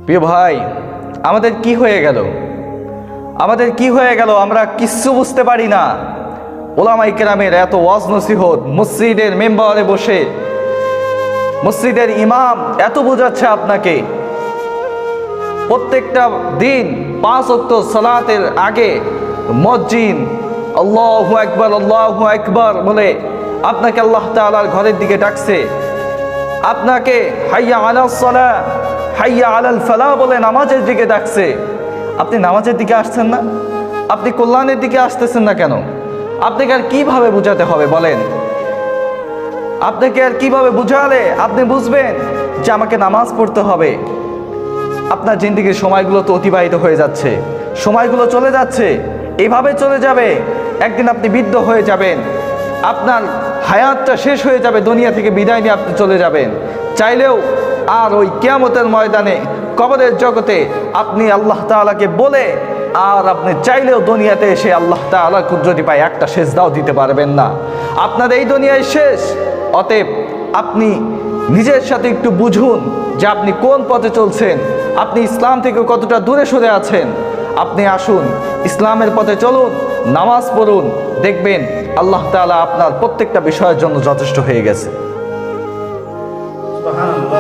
প্রিয় ভাই, আমাদের কি হয়ে গেল? আমরা কিচ্ছু বুঝতে পারি না। ওলামায়ে কেরামের এত ওয়াজ নসিহত, মসজিদের মেম্বারে বসে মসজিদের ইমাম এত বোঝাচ্ছে আপনাকে, প্রত্যেকটা দিন 5 ওয়াক্ত সালাতের আগে মুয়াজ্জিন আল্লাহু আকবার বলে আপনাকে আল্লাহ তাআলার ঘরের দিকে ডাকছে, আপনাকে হাইয়া আলাস সালাহ হাইয়া আলাল ফালাহ বলে নামাজের দিকে ডাকছে। আপনি নামাজের দিকে আসছেন না? আপনি কল্যাণের দিকে আসতেছেন না কেন? আপনাকে আর কিভাবে বোঝাতে হবে বলেন? আপনাকে আর কিভাবে বুঝালে আপনি বুঝবেন যে আমাকে নামাজ পড়তে হবে? আপনার জিন্দেগির সময়গুলো তো অতিবাহিত হয়ে যাচ্ছে, সময়গুলো চলে যাচ্ছে, এইভাবে চলে যাবে। একদিন আপনি বৃদ্ধ হয়ে যাবেন, আপনার হায়াতটা শেষ হয়ে যাবে, দুনিয়া থেকে বিদায় নিয়ে আপনি চলে যাবেন। চাইলেও আর ওই কিয়ামতের ময়দানে, কবরের জগতে আপনি আল্লাহ তাআলাকে বলে আর আপনি চাইলেও দুনিয়াতে এসে আল্লাহ তাআলার কুদরতি পায় একটা সেজদাও দিতে পারবেন না। আপনার এই দুনিয়ায় শেষ। অতএব আপনি নিজের সাথে একটু বুঝুন যে আপনি কোন পথে চলছেন, আপনি ইসলাম থেকে কতটা দূরে সরে আছেন। আপনি আসুন, ইসলামের পথে চলুন, নামাজ পড়ুন, দেখবেন আল্লাহ তাআলা আপনার প্রত্যেকটা বিষয়ের জন্য যথেষ্ট হয়ে গেছে।